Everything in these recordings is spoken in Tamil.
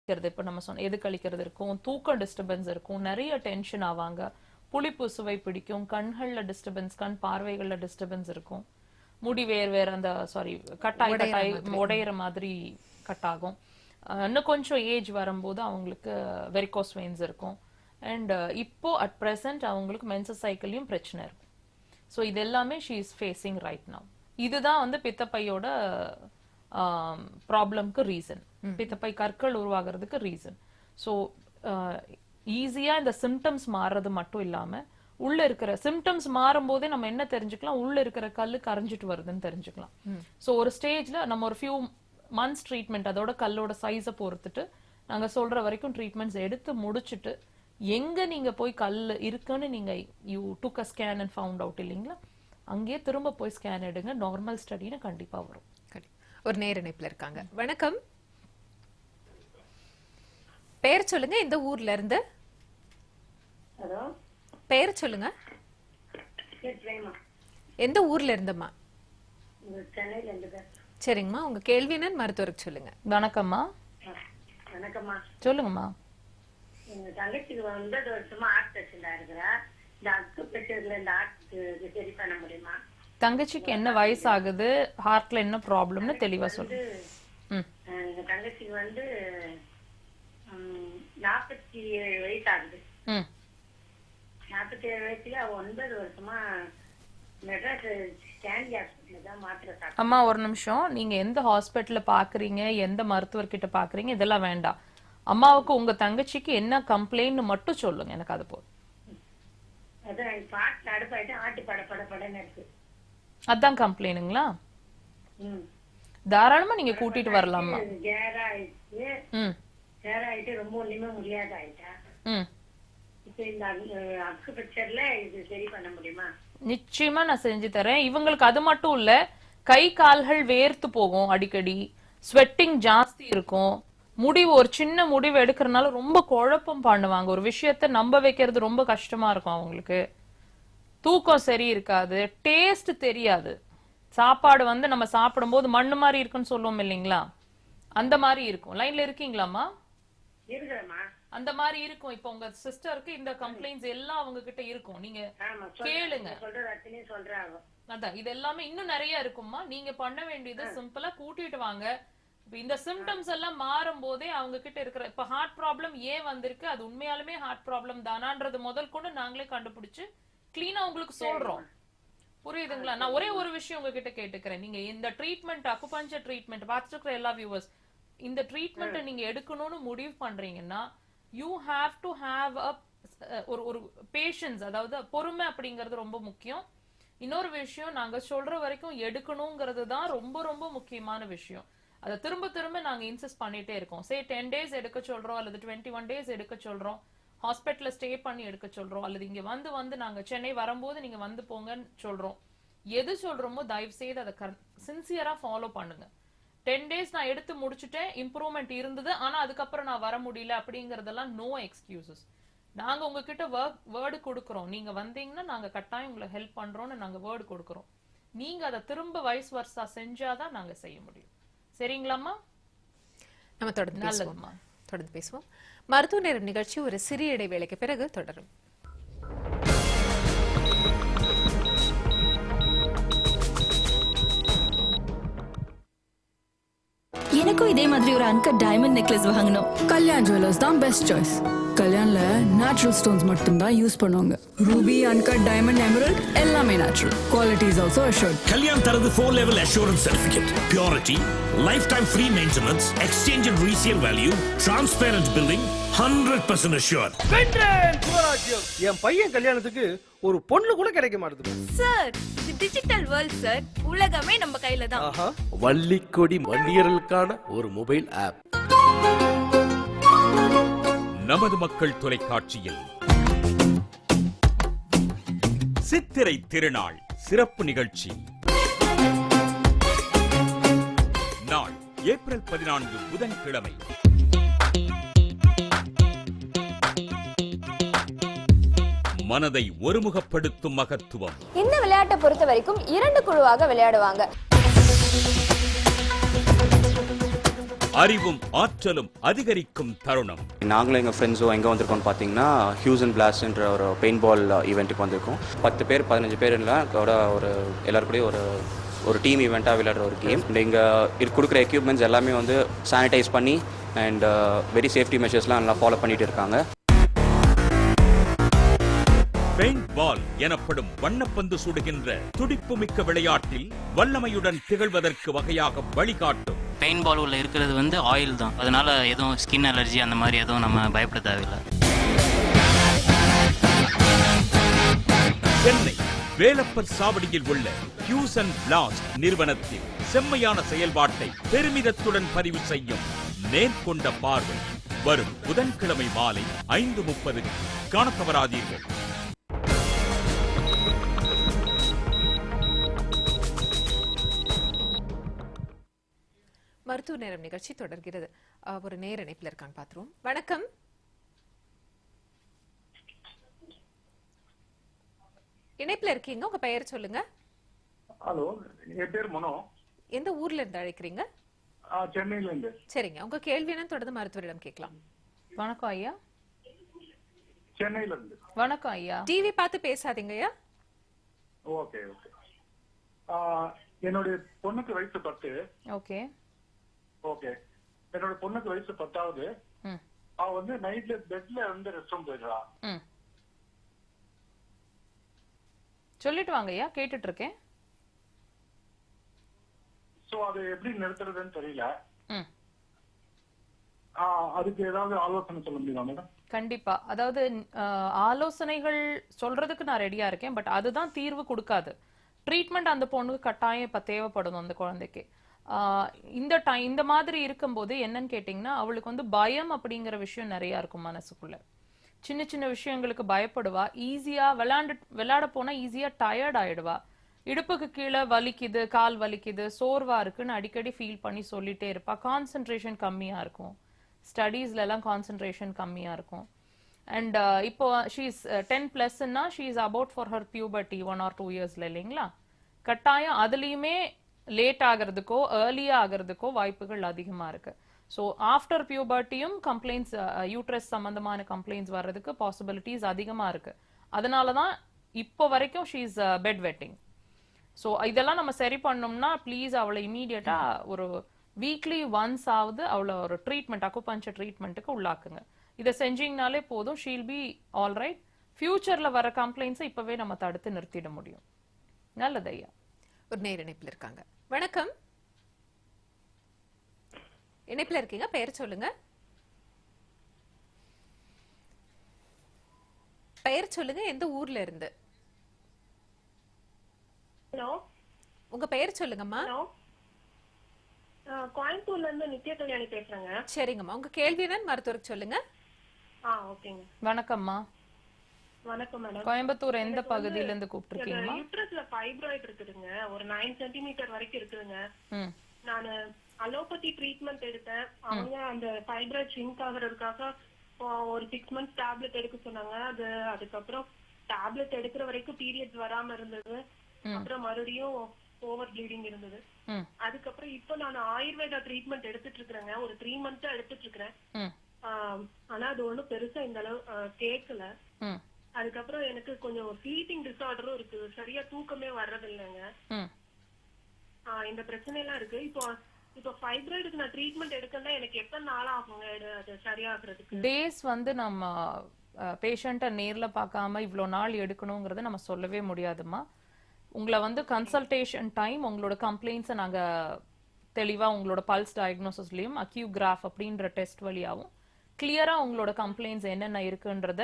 இப்ப நம்ம சொன்ன எது கழிக்கிறது இருக்கும், தூக்கம் டிஸ்டர்பன்ஸ் இருக்கும், நிறைய டென்ஷன் ஆவாங்க, புளிப்பு சுவை பிடிக்கும், கண்கள்ல டிஸ்டர்பன்ஸ், கண் பார்வைகள்ல டிஸ்டர்பன்ஸ் இருக்கும், முடி வேற அந்த கட்டாய் உடையிற மாதிரி கட் ஆகும். இன்னும் கொஞ்சம் ஏஜ் வரும்போது அவங்களுக்கு வெரிகோஸ் வெயின்ஸ் இருக்கும். அண்ட் இப்போ அட் பிரசன்ட் அவங்களுக்கு மென்சஸ் சைக்கிளையும் பிரச்சனை இருக்கும். ஸோ இது எல்லாமே she is facing right now. இதுதான் வந்து பித்தப்பையோட ப்ராப்ளம்க்கு ரீசன், பித்தப்பை கற்கள் உருவாகிறதுக்கு ரீசன். ஸோ ஈஸியா இந்த சிம்டம்ஸ் மாறுறது மட்டும் இல்லாம உள்ள இருக்கிற சிம்டம்ஸ் மாறும் போதே நம்ம என்ன தெரிஞ்சுக்கலாம், உள்ள இருக்கிற கல்லு கரைஞ்சிட்டு வருதுன்னு தெரிஞ்சுக்கலாம். ஸோ ஒரு ஸ்டேஜ்ல நம்ம ஒரு ஃபியூ மந்த்ஸ் ட்ரீட்மெண்ட் அதோட கல்லோட சைஸை பொறுத்துட்டு நாங்க சொல்ற வரைக்கும் ட்ரீட்மெண்ட்ஸ் எடுத்து முடிச்சுட்டு எங்க நீங்க போய் கல் இருக்குன்னு நீங்க you took a scan and found out இல்லைங்களா, அங்கேயே திரும்ப போய் ஸ்கேன் எடுங்க, நார்மல் ஸ்டடின்னு கண்டிப்பா வரும். ஒரு நேர இணைப்புல இருக்காங்க. வணக்கம், பெயர் சொல்லுங்க, இந்த ஊர்ல இருந்து பெயர் சொல்லுங்க, எந்த ஊர்ல இருந்தம்மா? சரிங்கம்மா, உங்க கேள்வி என்னன்னு மருத்துவருக்கு சொல்லுங்க. வணக்கம்மா. வணக்கம்மா, சொல்லுங்கம்மா. எங்க தங்கச்சிக்கு 9 வருஷமா ஹார்ட் பேஷண்டா இருக்கிறா. இந்த அக்கு பிரஷர்ல இந்த ஹார்ட் சரி பண்ண முடியுமா? தங்கச்சிக்கு என்ன வயசு ஆகுது, ஹார்ட்ல என்ன ப்ராப்ளம்னு தெளிவா சொல்லுங்க. எங்க தங்கச்சிக்கு 47 வயசு ஆகுது. 47 வயசுல 9 வருஷமா மெட்ராஸ் ஸ்டான்லி ஹாஸ்பிட்டல்ல தான் மாத்திரை சாப்பிட்டா. அம்மா ஒரு நிமிஷம், நீங்க எந்த ஹாஸ்பிட்டல்ல பாக்குறீங்க, எந்த மருத்துவர்கிட்ட பாக்குறீங்க, இதெல்லாம் வேண்டாம். அம்மாவுக்கு உங்க தங்கச்சிக்கு என்ன கம்ப்ளைண்ட் மட்டும் சொல்லுங்க, எனக்கு அது போதும். அதான் பாட்டு அடுப்பாயிட்டு ஆட்டு படப்படன்னு இருக்கு. அதான் கம்ப்ளைண்ட்டுங்களா? தாராளமா நீங்க கூட்டிட்டு வரலாமா? ஆயிட்டு ரொம்ப ஒண்ணுமே முடியாத ஆயிட்டா. இப்ப இந்த அக்கு பிரஷர்ல இது சரி பண்ண முடியுமா? நிச்சயமா நான் செஞ்சு தரேன். இவங்களுக்கு அது மட்டும் இல்ல, கை கால்கள் வேர்த்து போகும், அடிக்கடி ஸ்வெட்டிங் ஜாஸ்தி இருக்கும், முடிவு ஒரு சின்ன முடிவு எடுக்கிறதுனால ரொம்ப குழப்பம் பண்ணுவாங்க, ஒரு விஷயத்த நம்ப வைக்கிறது ரொம்ப கஷ்டமா இருக்கும் அவங்களுக்கு, தூக்கம் சரி இருக்காது, டேஸ்ட் தெரியாது, சாப்பாடு வந்து நம்ம சாப்பிடும் போது மண்ணு மாதிரி இருக்குன்னு சொல்லுவோம் இல்லைங்களா, அந்த மாதிரி இருக்கும். லைன்ல இருக்கீங்களாமா? அந்த மாதிரி இருக்கும். இப்ப உங்க சிஸ்டருக்கு இந்த கம்ப்ளைண்ட்ஸ் எல்லாம் அவங்க கிட்ட இருக்கும், நீங்க கேளுங்க. அதான் இது எல்லாமே இன்னும் நிறைய இருக்குமா. நீங்க பண்ண வேண்டியது சிம்பிளா கூட்டிட்டு வாங்க. இந்த சிம்டம்ஸ் எல்லாம் மாறும் போதே அவங்க கிட்ட இருக்கிற இப்ப ஹார்ட் ப்ராப்ளம் ஏன் வந்திருக்கு, அது உண்மையாலுமே ஹார்ட் ப்ராப்ளம் தானான்றது முதல் கொண்டு நாங்களே கண்டுபிடிச்சு கிளீனா உங்களுக்கு சொல்றோம். புரியுதுங்களா? நான் ஒரே ஒரு விஷயம் உங்ககிட்ட கேட்டுக்கிறேன், நீங்க இந்த ட்ரீட்மெண்ட் அக்குபஞ்சர் ட்ரீட்மெண்ட் பார்த்துட்டு இருக்கிற எல்லா வியூவர்ஸ், இந்த ட்ரீட்மெண்ட் நீங்க எடுக்கணும்னு முடிவு பண்றீங்கன்னா யூ ஹாவ் டு ஹாவ் ஒரு பேஷன்ஸ், அதாவது பொறுமை அப்படிங்கிறது ரொம்ப முக்கியம். இன்னொரு விஷயம், நாங்க சொல்ற வரைக்கும் எடுக்கணுங்கிறது தான் ரொம்ப ரொம்ப முக்கியமான விஷயம். அதை திரும்ப திரும்ப நாங்க இன்சிஸ்ட் பண்ணிட்டே இருக்கோம். 10 days எடுக்க சொல்றோம், அல்லது 21 days எடுக்க சொல்றோம், ஹாஸ்பிட்டல்ல ஸ்டே பண்ணி எடுக்க சொல்றோம், அல்லது இங்க வந்து நாங்க சென்னை வரும்போது நீங்க வந்து போங்கன்னு சொல்றோம். எது சொல்றோமோ தயவு செய்து அதை சின்சியரா ஃபாலோ பண்ணுங்க. 10 days நான் எடுத்து முடிச்சுட்டேன், இம்ப்ரூவ்மெண்ட் இருந்தது, ஆனா அதுக்கப்புறம் நான் வர முடியல அப்படிங்கறதெல்லாம் நோ எக்ஸ்கியூசஸ். நாங்க உங்ககிட்ட வேர்டு கொடுக்கறோம், நீங்க வந்தீங்கன்னா நாங்க கட்டாயம் உங்களை ஹெல்ப் பண்றோம்னு நாங்க வேர்டு கொடுக்கறோம். நீங்க அதை திரும்ப வைஸ் வர்சா செஞ்சாதான் நாங்க செய்ய முடியும். சரிங்களாம்மா? நம்ம தொடர்ந்து பேசுவோம். மருத்துவ நேரம் நிகழ்ச்சி ஒரு சிறிய இடைவேளைக்கு பிறகு தொடரும். எனக்கும் இதே மாதிரி ஒரு அன்கட் டைமண்ட் நெக்லஸ் வாங்கணும். கல்யாண் ஜுவல்லர்ஸ் தான் பெஸ்ட் சாய்ஸ். கல்யாண்ல நேச்சுரல் ஸ்டோன்ஸ் மட்டும் தான் யூஸ் பண்ணுவாங்க. ரூபி, அன்கட், டைமண்ட், எமரல்ட் எல்லாமே natural. Quality is also assured. Kalyan தரது 4-level assurance certificate, purity, lifetime free maintenance, exchange and resale value, transparent billing, 100% assured. சிவராஜ்யம், என் பையன் கல்யாணத்துக்கு ஒரு பொண்ணு கூட கிடைக்க மாட்டேங்குது சார். இது டிஜிட்டல் வேர்ல்ட் சார், உலகமே நம்ம கையில தான். வள்ளிக்கொடி மன்னியர்களுக்கான ஒரு மொபைல் ஆப். நமது மக்கள் தொலைக்காட்சியில் சித்திரை திருநாள் சிறப்பு நிகழ்ச்சி. நாள் ஏப்ரல் 14 புதன்கிழமை. மனதை ஒருமுகப்படுத்தும் மகத்துவம். இந்த விளையாட்டை பொறுத்த வரைக்கும் 2 குழுவாக விளையாடுவாங்க. அறிவும் ஆற்றலும் அதிகரிக்கும் தருணம். நாங்களும் எங்கள் ஃப்ரெண்ட்ஸும் எங்கே வந்திருக்கோம்னு பார்த்தீங்கன்னா ஹியூஸ் அண்ட் பிளாஸ்ட்ன்ற ஒரு பெயிண்ட் பால் ஈவெண்ட்டுக்கு வந்திருக்கோம். 10 பேர் 15 பேர் இல்லை ஒரு எல்லாருக்கூடயும் ஒரு டீம் ஈவெண்ட்டாக விளையாடுற ஒரு கேம். இங்கே கொடுக்குற எக்யூப்மெண்ட்ஸ் எல்லாமே வந்து சானிடைஸ் பண்ணி அண்ட் வெரி சேஃப்டி மெஷர்ஸ்லாம் நல்லா ஃபாலோ பண்ணிட்டு இருக்காங்க. பெயிண்ட் பால் எனப்படும் வண்ணப்பந்து சுடுகின்ற துடிப்புமிக்க விளையாட்டில் வல்லமையுடன் திகழ்வதற்கு வகையாக வழிகாட்டும். பெயிண்ட் பால் உள்ள இருக்கிறது வந்து ஆயில் தான், அதனால எதுவும் ஸ்கின் அலர்ஜி அந்த மாதிரி எதுவும் நம்ம பயப்பட தேவையில்லை. சென்னை வேலப்பர் சாவடியில் உள்ள ஹியூஸ் அண்ட் பிளாஸ்ட் நிறுவனத்தில் செம்மையான செயல்பாட்டை பெருமிதத்துடன் பதிவு செய்யும் நேர்கொண்ட பார்வை வரும் புதன்கிழமை மாலை 5:30 காணத் தவறாதீர்கள். மருத்துவ நேரம் நிகழ்ச்சி தொடர்கிறது. ஒரு நேர இணைப்பில் இருக்கான்னு பாத்துருவோம். வணக்கம். இணைப்பில் இருக்கீங்க, உங்க பெயர் சொல்லுங்க. ஹலோ, என் பேர் மனோ. எந்த ஊர்ல இருந்து அழைக்கிறீங்க? சென்னையில இருந்து. சரிங்க, உங்க கேள்வி என்ன தொடர்ந்து மருத்துவரிடம் கேட்கலாம். வணக்கம் ஐயா. சென்னையில இருந்து. வணக்கம் ஐயா. டிவி பார்த்து பேசாதீங்க ஐயா. Okay okay. என்னுடைய பொண்ணுக்கு வயசு 10. Okay okay. என்னோட பொண்ணுக்கு வயசு 10ஆவது. அவ வந்து நைட்ல பெட்ல இருந்து ரெஸ்ட் ரூம் போயிடுறா. சொல்லிட்டு வாங்க ஐயா, கேட்டுட்டு இருக்கேன். சோ அது எப்படி நிறுத்துறதுன்னு தெரியல. அதுக்கு ஏதாவது ஆலோசனை சொல்ல முடியுமா மேடம்? கண்டிப்பா. அதாவது ஆலோசனைகள் சொல்றதுக்கு நான் ரெடியா இருக்கேன், பட் அதுதான் தீர்வு கொடுக்காது. ட்ரீட்மெண்ட் அந்த பொண்ணுக்கு கட்டாயம் இப்ப தேவைப்படும் அந்த குழந்தைக்கு. இந்த மாதிரி இருக்கும்போது என்னன்னு கேட்டீங்கன்னா, அவளுக்கு வந்து பயம் அப்படிங்கிற விஷயம் நிறைய இருக்கும் மனசுக்குள்ள. சின்ன சின்ன விஷயங்களுக்கு பயப்படுவா, ஈஸியா விளையாட போனா ஈஸியா டயர்ட் ஆயிடுவா, இடுப்புக்கு கீழே வலிக்குது, கால் வலிக்குது, சோர்வா இருக்குன்னு அடிக்கடி ஃபீல் பண்ணி சொல்லிட்டே இருப்பா. கான்சென்ட்ரேஷன் கம்மியா இருக்கும், ஸ்டடீஸ்ல எல்லாம் கான்சென்ட்ரேஷன் கம்மியா இருக்கும். அண்ட் இப்போ ஷீஸ் 10+ன்னா she's about for her puberty 1 or 2 இயர்ஸ்ல இல்லைங்களா. கட்டாயம் அதுலயுமே லேட் ஆகிறதுக்கோ ஏர்லியா ஆகிறதுக்கோ வாய்ப்புகள் அதிகமா இருக்கு. ஸோ ஆஃப்டர் பியூபர்ட்டியும் கம்ப்ளைண்ட்ஸ், யூட்ரஸ் சம்பந்தமான கம்ப்ளைண்ட்ஸ் வர்றதுக்கு பாசிபிலிட்டிஸ் அதிகமா இருக்கு. அதனாலதான் இப்போ வரைக்கும் ஷீஸ் பெட் வெட்டிங். ஸோ இதெல்லாம் நம்ம சரி பண்ணோம்னா ப்ளீஸ் அவளை இமீடியட்டா ஒரு வீக்லி ஒன்ஸ் ஆகுது அவளை ஒரு ட்ரீட்மெண்ட், அக்குபஞ்சர் ட்ரீட்மெண்ட்டுக்கு உள்ளாக்குங்க. இதை செஞ்சீங்கனாலே போதும், ஷீல் பி ஆல் ரைட். ஃபியூச்சர்ல வர கம்ப்ளைண்ட்ஸை இப்பவே நம்ம தடுத்து நிறுத்திட முடியும். நல்லது ஐயா. ஒரு நேர இணைப்பில் இருக்காங்க. வணக்கம். இணைப்பில் இருக்கீங்க, பெயர் சொல்லுங்க. பெயர் சொல்லுங்க, எந்த ஊர்ல இருந்து? ஹலோ, உங்க பெயர் சொல்லுங்கம்மா. கோயம்புத்தூர்ல இருந்து நித்யா கல்யாணி பேசுறேங்க. சரிங்கம்மா, உங்க கேள்வி என்னன்னு மருத்துவருக்கு சொல்லுங்க. ஓகேங்க. வணக்கம்மா. வணக்கம் மேடம். கோயம்புத்தூர் எந்த பகுதியில இருந்து கூப்பிட்டுருக்கீங்கம்மா? யூட்ரஸ்ல ஃபைப்ராய்டு இருக்குதுங்க, ஒரு 9 சென்டிமீட்டர் வரைக்கும் இருக்குதுங்க. நான் அலோபதி ட்ரீட்மெண்ட் எடுத்தேன். அவங்க அந்த ஃபைப்ராய்டு ஷ்ரிங்க் ஆகுறதுக்காக ஒரு 6 months டேப்லெட் எடுக்க சொன்னாங்க. அதுக்கப்புறம் டேப்லெட் எடுக்கிற வரைக்கும் பீரியட்ஸ் வராம இருந்தது. அப்புறம் மறுபடியும் ஓவர் ப்ளீடிங் இருந்தது. அதுக்கப்புறம் இப்போ நான் ஆயுர்வேதா ட்ரீட்மெண்ட் எடுத்துட்டு இருக்கிறேங்க. ஒரு 3 months எடுத்துட்டு இருக்கிறேன். ஆனா அது ஒண்ணும் பெருசா இந்த அளவு கேட்கல. அதுக்கப்புறம் எனக்கு கொஞ்சம் ஸ்லீப்பிங் டிஸார்டரும் இருக்கு, சரியா தூக்கமே வர்றது இல்லைங்க. இந்த பிரச்சனை எல்லாம் இருக்கு. இப்போ ஃபைப்ராய்டுக்கு நான் ட்ரீட்மெண்ட் எடுக்கணும்னா எனக்கு எத்தனை நாள் ஆகுங்க அது சரியாகிறதுக்கு? டேஸ் வந்து நம்ம பேஷண்ட்டை நேர்ல பார்க்காம இவ்வளோ நாள் எடுக்கணுங்கிறத நம்ம சொல்லவே முடியாதுமா. உங்களை வந்து கன்சல்டேஷன் டைம், உங்களோட கம்ப்ளைண்ட்ஸை நாங்க தெளிவா உங்களோட பல்ஸ் டயக்னோசிஸ்லயும் அக்யூகிராஃப் அப்படின்ற டெஸ்ட் வழியாவும் கிளியரா உங்களோட கம்ப்ளைண்ட்ஸ் என்னென்ன இருக்குன்றத,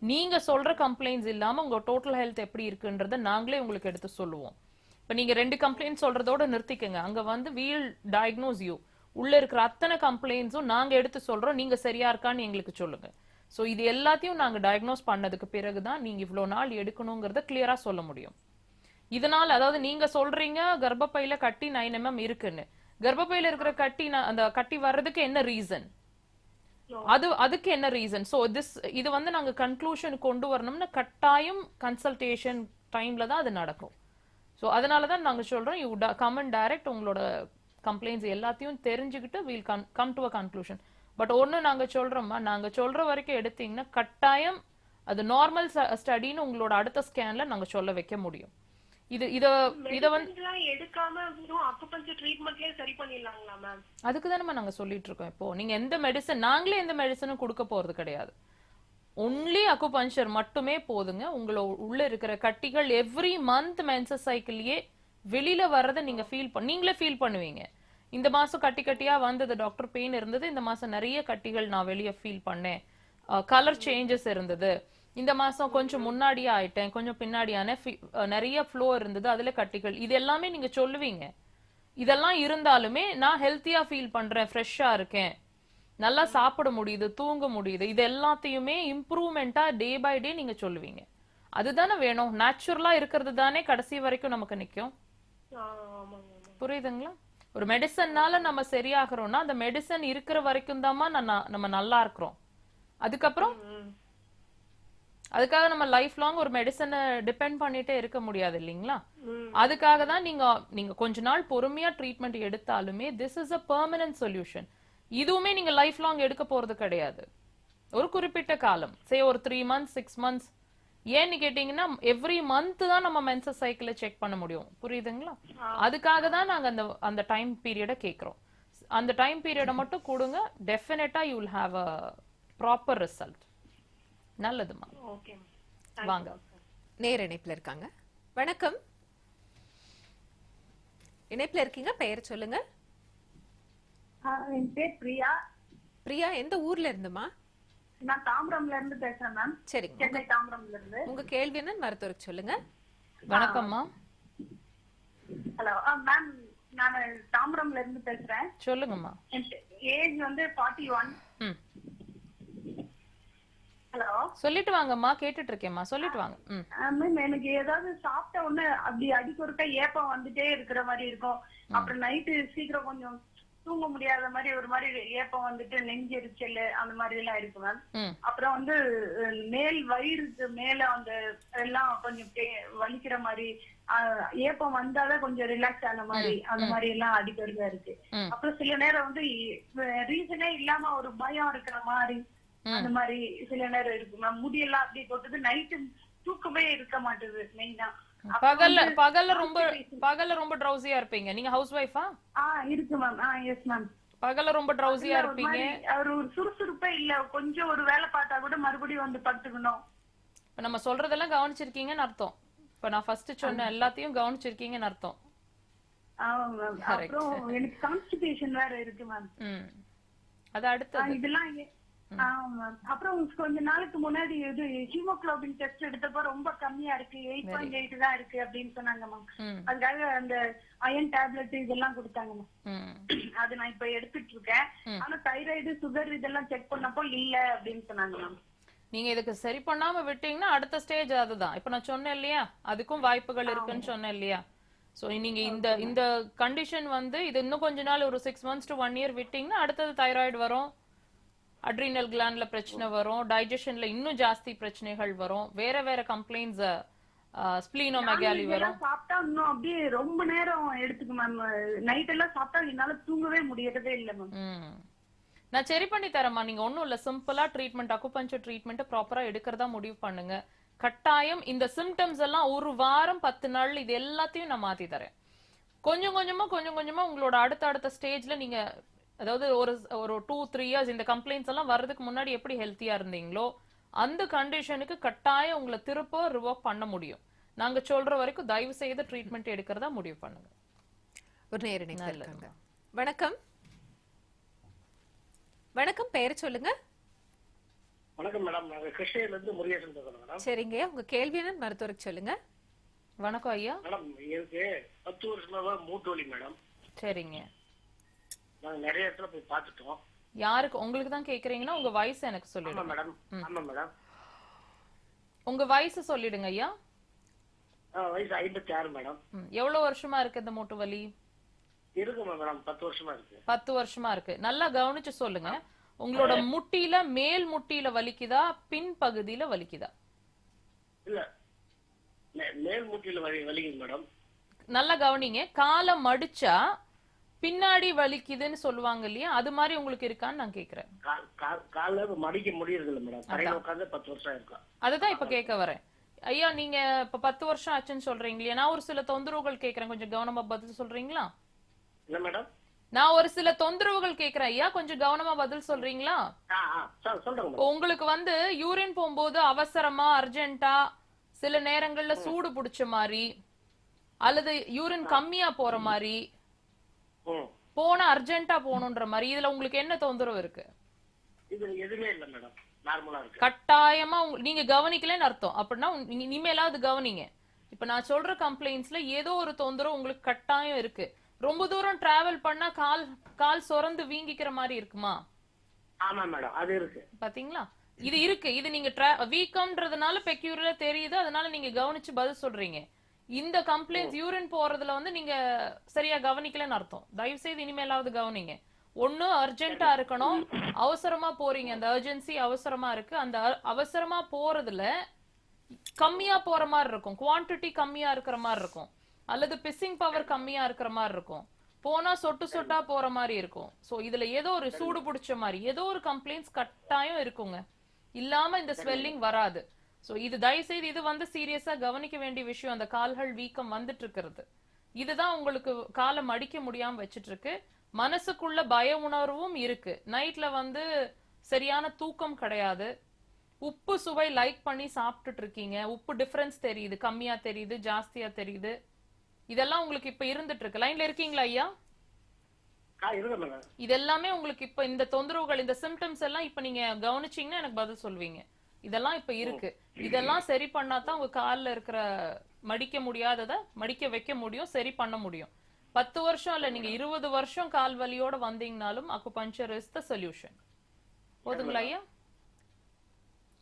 நீங்க சொல்ற கம்ப்ளைண்ட்ஸ் இல்லாம உங்க டோட்டல் ஹெல்த் எப்படி இருக்குன்றத நாங்களே உங்களுக்கு எடுத்து சொல்லுவோம். இப்ப நீங்க 2 கம்ப்ளைண்ட் சொல்றதோட நிறுத்திக்கங்க. அங்க வந்து வீல் டயக்னோஸ் யூ, உள்ள இருக்கிற அத்தனை கம்ப்ளைண்ட்ஸும் நாங்க எடுத்து சொல்றோம், நீங்க சரியா இருக்கான்னு எங்களுக்கு சொல்லுங்க. சோ இது எல்லாத்தையும் நாங்க டயக்னோஸ் பண்ணதுக்கு பிறகுதான் நீங்க இவ்வளவு நாள் எடுக்கணுங்கிறத கிளியரா சொல்ல முடியும். இதனால அதாவது நீங்க சொல்றீங்க கர்ப்பப்பையில கட்டி 9 mm இருக்குன்னு, கர்ப்பப்பையில இருக்கிற கட்டி அந்த கட்டி வர்றதுக்கு என்ன ரீசன், அதுக்கு என்ன ரீசன்? சோ இது வந்து நாங்க கன்க்ளூஷன் கொண்டு வரணும்னா கட்டாயம் கன்சல்டேஷன் டைம்ல தான் அது நடக்கும். சோ அதனாலதான் நாங்க சொல்றோம் யூ கம் அண்ட் டைரக்ட் உங்களோட கம்ப்ளைண்ட்ஸ் எல்லாத்தையும் தெரிஞ்சுக்கிட்டு we'll come to a conclusion. But ஒண்ணு நாங்க சொல்றோம்மா, நாங்க சொல்ற வரைக்கும் எடுத்தீங்கன்னா கட்டாயம் அது நார்மல் ஸ்டடின்னு உங்களோட அடுத்த ஸ்கேன்ல நாங்க சொல்ல வைக்க முடியும். இத வந்து எடுக்காம வெறும் அக்குபஞ்சர் ட்ரீட்மெண்ட்லயே சரி பண்ணிடலாங்களா மேம்? அதுக்கு தானே நாங்க சொல்லிட்டு இருக்கோம். இப்போ நீங்க எந்த மெடிசன், நாங்களே எந்த மெடிசனும் கொடுக்க போறது கிடையாது. ஒன்லி அக்குபஞ்சர் மட்டுமே போதுங்க. உங்களோட உள்ள இருக்கிற கட்டிகள் எவ்ரி மந்த் மென்சஸ் சைக்கிள்லயே வெளியில வர்றதை நீங்க நீங்களே ஃபீல் பண்ணுவீங்க. இந்த மாசம் கட்டி கட்டியா வந்தது, டாக்டர் பெயின் இருந்தது, இந்த மாசம் நிறைய கட்டிகள் நான் வெளியே ஃபீல் பண்ணேன், கலர் சேஞ்சஸ் இருந்தது, இந்த மாசம் கொஞ்சம் முன்னாடியே ஆயிட்டேன், கொஞ்சம் பின்னாடியான நிறைய ஃப்ளோ இருந்தது, அதுல கட்டிகள், இது எல்லாமே நீங்க சொல்லுவீங்க. இதெல்லாம் இருந்தாலுமே நான் ஹெல்த்தியா ஃபீல் பண்றேன், ஃப்ரெஷ்ஷா இருக்கேன், நல்லா சாப்பிட முடியுது, தூங்க முடியுது, இது எல்லாத்தையுமே இம்ப்ரூவ்மெண்டா டே பை டே நீங்க சொல்லுவீங்க. அதுதானே வேணும். நேச்சுரலா இருக்கிறது தானே கடைசி வரைக்கும் நமக்கு நிக்கும். புரியுதுங்களா? ஒரு மெடிசன்னால நம்ம சரியாகிறோம்னா அந்த மெடிசன் இருக்கிற வரைக்கும் தாமா நம்ம நல்லா இருக்கிறோம். அதுக்கப்புறம் அதுக்காக நம்ம லைஃப் லாங் ஒரு மெடிசனை டிபெண்ட் பண்ணிட்டே இருக்க முடியாது இல்லைங்களா? அதுக்காக தான் நீங்க கொஞ்ச நாள் பொறுமையா ட்ரீட்மெண்ட் எடுத்தாலுமே this is a permanent solution. இதுவுமே நீங்க லைஃப் லாங் எடுக்க போறது கிடையாது. ஒரு குறிப்பிட்ட காலம், சே ஒரு 3 months 6 months. ஏன்னு கேட்டீங்கன்னா எவ்ரி மந்த் தான் நம்ம மென்சஸ் சைக்கிளை செக் பண்ண முடியும். புரியுதுங்களா? அதுக்காக தான் நாங்க அந்த டைம் பீரியட கேக்குறோம். அந்த டைம் பீரியட மட்டும் கொடுங்க, டெஃபினட்டா you will have a proper result. நல்லதுமா. ஓகே வாங்க. நேர இணைப்புல இருக்காங்க. வணக்கம். இணைப்புல இருக்கீங்க, பெயர் சொல்லுங்க. என் பேர் பிரியா. பிரியா, எந்த ஊர்ல இருந்துமா? நான் தாம்பரம்ல இருந்து பேசுறேன் மேம். சரிங்க. சென்னை தாம்பரம்ல இருந்து. உங்க கேள்வி என்ன மருத்துவருக்கு சொல்லுங்க. வணக்கம்மா. ஹலோ மேம், நான் தாம்பரம்ல இருந்து பேசுறேன். சொல்லுங்கம்மா. ஏஜ் வந்து 41. ஹலோ, சொல்லிட்டு வாங்கம்மா, கேட்டுட்டு இருக்கேம்மா, சொல்லிட்டு வாங்க. மேம் எனக்கு ஏதாவது சாப்பிட்ட உடனே அப்படி அடிக்கொருக்க ஏப்பம் வந்துட்டே இருக்கிற மாதிரி இருக்கும். அப்புறம் நைட்டு சீக்கிரம் கொஞ்சம் தூங்க முடியாத மாதிரி ஒரு மாதிரி ஏப்பம் வந்துட்டு நெஞ்செரிச்சல் அந்த மாதிரி எல்லாம் இருக்கு மேம். அப்புறம் வந்து மேல் வயிறுக்கு மேல அந்த எல்லாம் கொஞ்சம் வலிக்கிற மாதிரி, ஏப்பம் வந்தாதான் கொஞ்சம் ரிலாக்ஸ் ஆன மாதிரி அந்த மாதிரி எல்லாம் அடிக்கடிதான் இருக்கு. அப்புறம் சில நேரம் வந்து ரீசனே இல்லாம ஒரு பயம் இருக்கிற மாதிரி அந்த மாதிரி சில நேரம் இருக்கு மேம். முடியெல்லாம் அப்படி போட்டது, நைட்டு தூக்கமே இருக்க மாட்டேது மெயினா. பகல்ல ரொம்ப ட்ரௌசியா இருப்பீங்க. நீங்க ஹவுஸ் வைஃபா? இருக்கு மேம். Yes ma'am. பகல்ல ரொம்ப ட்ரௌசியா இருப்பீங்க. ஒரு சுறுசுறுப்பே இல்ல, கொஞ்சம் ஒரு வேலை பார்த்தா கூட மறுபடியும் வந்து படுத்துக்கணும். இப்ப நம்ம சொல்றதெல்லாம் கவனிச்சிருக்கீங்கன்னு அர்த்தம். இப்ப நான் ஃபர்ஸ்ட் சொன்ன எல்லாத்தையும் கவனிச்சிருக்கீங்கன்னு அர்த்தம். அப்புறம் எனக்கு கான்ஸ்டிபேஷன் வேற இருக்கு மேம். அது அடுத்து இதெல்லாம். அப்புறம் கொஞ்ச நாளுக்கு முன்னாடி இது ஹீமோகுளோபின் டெஸ்ட் எடுத்தப்ப ரொம்ப கம்மியா இருக்கு, 8.8 தான் இருக்கு அப்படின்னு சொன்னாங்க மேம். அதுக்காக அந்த அயன் டேப்லெட் இதெல்லாம் கொடுத்தாங்க மேம். அது நான் இப்ப எடுத்துட்டு இருக்கேன். ஆனா தைராய்டு சுகர் இதெல்லாம் செக் பண்ணப்போ இல்ல அப்படின்னு சொன்னாங்க மேம். நீங்க இதுக்கு சரி பண்ணாம விட்டீங்கன்னா அடுத்த ஸ்டேஜ் அதுதான். இப்ப நான் சொன்னேன் இல்லையா, அதுக்கும் வாய்ப்புகள் இருக்குன்னு சொன்னேன் இல்லையா. சோ நீங்க இந்த கண்டிஷன் வந்து இது இன்னும் கொஞ்ச நாள், ஒரு 6 months to 1 year விட்டீங்கன்னா அடுத்தது தைராய்டு வரும், அட்ரினல் கிளாண்ட்ல பிரச்சனை வரும், டைஜஷன்ல இன்னும் ஜாஸ்தி பிரச்சனைகள் வரும், வேற வேற கம்ப்ளைண்ட்ஸ், ஸ்ப்ளீனோமெகாலி வரும். சாப்பிட்டா இன்னும் அப்படியே ரொம்ப நேரம் எடுத்துக்கு மேம். நைட் எல்லாம் சாப்பிட்டா என்னால தூங்கவே முடியறதே இல்ல மேம். நான் சரி பண்ணி தரேம்மா. நீங்க ஒண்ணும் இல்ல, சிம்பிளா ட்ரீட்மெண்ட், அக்குபஞ்சர் ட்ரீட்மெண்ட் ப்ராப்பரா எடுக்கிறதா முடிவு பண்ணுங்க. கட்டாயம் இந்த சிம்டம்ஸ் எல்லாம் ஒரு வாரம் 10 நாள் இது எல்லாத்தையும் நான் மாத்தி தரேன். கொஞ்சம் கொஞ்சமா உங்களோட அடுத்த ஸ்டேஜ்ல நீங்க, அதாவது ஒரு 2-3 years இந்த கம்ப்ளைண்ட்ஸ் எல்லாம் வர்றதுக்கு முன்னாடி எப்படி ஹெல்த்தியா இருந்தீங்களோ அந்த கண்டிஷனுக்கு கட்டாயம் உங்களை திருப்ப ரிவர்க் பண்ண முடியும். நாங்க சொல்ற வரைக்கும் தயவு செய்து ட்ரீட்மெண்ட் எடுக்கிறதா முடிவு பண்ணுங்க. ஒரு நேரம் இருக்காங்க. வணக்கம். வணக்கம், பெயர் சொல்லுங்க. வணக்கம் மேடம், நாங்க கிருஷ்ணகிரில இருந்து முருகேசன் பேசுறோம் மேடம். சரிங்க, உங்க கேள்வி என்ன மருத்துவருக்கு சொல்லுங்க. வணக்கம் ஐயா. மேடம், எனக்கு 10 வருஷமா மூட்டு வலி மேடம். சரிங்க. நாங்க நிறைய இடத்துல போய் பார்த்துட்டோம். யாருக்கு, உங்களுக்கு தான் கேக்குறீங்கன்னா உங்க வயசு எனக்கு சொல்லிடுங்க. ஆமா மேடம். ஆமா மேடம். உங்க வயசு சொல்லிடுங்க ஐயா. வயசு 56 மேடம். எவ்வளவு வருஷமா இருக்கு இந்த மூட்டு வலி? இருக்கு மேடம், 10 வருஷமா இருக்கு. 10 வருஷமா இருக்கு. நல்லா கவனிச்சு சொல்லுங்க. உங்களோட முட்டியில, மேல் முட்டியில வலிக்குதா, பின் பகுதியில வலிக்குதா? இல்ல, மேல் முட்டியில வலிக்குது மேடம். நல்லா கவனிங்க. காலை மடிச்சா பின்னாடி வலிக்குதுன்னு சொல்லுவாங்க இல்லையா, அது மாதிரி உங்களுக்கு இருக்கான்னு நான் கேக்குறேன். கால மடிக்க முடியறது இல்ல மேடம். தரையில உட்கார்ந்து 10 வருஷம் இருக்கும். அதுதான் இப்ப கேட்க வரேன். ஐயா நீங்க இப்ப 10 வருஷம் ஆச்சுன்னு சொல்றீங்க இல்லையா, நான் ஒரு சில தொந்தரவுகள் கேக்குறேன், கொஞ்சம் கவனமா பதில் சொல்றீங்களா? என்ன மேடம்? நான் ஒரு சில தொந்தரவுகள் கேக்குறேன் ஐயா, கொஞ்சம் கவனமா பதில் சொல்றீங்களா? சொல்றேன். உங்களுக்கு வந்து யூரின் போகும்போது அவசரமா அர்ஜென்ட்டா சில நேரங்கள்ல சூடு பிடிச்ச மாதிரி அல்லது யூரின் கம்மியா போற மாதிரி போன அர்ஜென்ட்டா போகணுன்ற மாதிரி இதுல உங்களுக்கு என்ன தொந்தரவு இருக்கு? இது எதுவுமே இல்ல மேடம், நார்மலா இருக்கு. கட்டாயமா நீங்க கவனிக்கலன்னு அர்த்தம். அப்படின்னா இனிமேலாவது கவனிங்க. இப்ப நான் சொல்ற கம்ப்ளைண்ட்ஸ்ல ஏதோ ஒரு தொந்தரவு உங்களுக்கு கட்டாயம் இருக்கு. ரொம்ப தூரம் டிராவல் பண்ணா கால் சொரந்து வீங்கிக்கிற மாதிரி இருக்குமா? ஆமா மேடம், அது இருக்கு. பாத்தீங்களா, இது இருக்கு. இது நீங்க வீக்கம்ன்றதுனால பெக்யூரியா தெரியுது, அதனால நீங்க கவனிச்சு பதில் சொல்றீங்க. இந்த கம்ப்ளைண்ட்ஸ் யூரின் போறதுல வந்து நீங்க சரியா கவனிக்கலன்னு அர்த்தம். தயவு செய்து இனிமேலாவது கவனிங்க. ஒண்ணு அர்ஜென்ட்டா இருக்கணும், அவசரமா போறீங்க, அந்த அர்ஜென்சி அவசரமா இருக்கு, அந்த அவசரமா போறதுல கம்மியா போற மாதிரி இருக்கும், குவான்டிட்டி கம்மியா இருக்கிற மாதிரி இருக்கும், அல்லது பிசிங் பவர் கம்மியா இருக்கிற மாதிரி இருக்கும், போனா சொட்டு சொட்டா போற மாதிரி இருக்கும். சோ இதுல ஏதோ ஒரு சூடு பிடிச்ச மாதிரி ஏதோ ஒரு கம்ப்ளைண்ட்ஸ் கட்டாயம் இருக்குங்க. இல்லாம இந்த ஸ்வெல்லிங் வராது. சோ இது தயவு செய்து இது வந்து சீரியஸா கவனிக்க வேண்டிய விஷயம். அந்த கால்கள் வீக்கம் வந்துட்டு இருக்கிறது இதுதான் உங்களுக்கு காலம் அடிக்க முடியாம வச்சிட்டு இருக்கு. மனசுக்குள்ள பய உணர்வும் இருக்கு. நைட்ல வந்து சரியான தூக்கம் கிடையாது. உப்பு சுவை லைக் பண்ணி சாப்பிட்டுட்டு இருக்கீங்க, உப்பு டிஃபரன்ஸ் தெரியுது, கம்மியா தெரியுது, ஜாஸ்தியா தெரியுது. இதெல்லாம் உங்களுக்கு இப்ப இருந்துட்டு இருக்கு. லைன்ல இருக்கீங்களா ஐயா? இது எல்லாமே உங்களுக்கு இப்ப இந்த தொந்தரவுகள், இந்த சிம்டம்ஸ் எல்லாம் இப்ப நீங்க கவனிச்சீங்கன்னா எனக்கு பதில் சொல்வீங்க. இதெல்லாம் இப்ப இருக்கு. இதெல்லாம் சரி பண்ணாதான் உங்க கால்ல இருக்கிற மடிக்க முடியாதத மடிக்க வைக்க முடியும், சரி பண்ண முடியும். 10 வருஷம் இல்ல, நீங்க 20 வருஷம் கால் வலியோட வந்தீங்கனாலும் அக்குபஞ்சர் இஸ் த சொல்யூஷன். போதுங்களா ஐயா?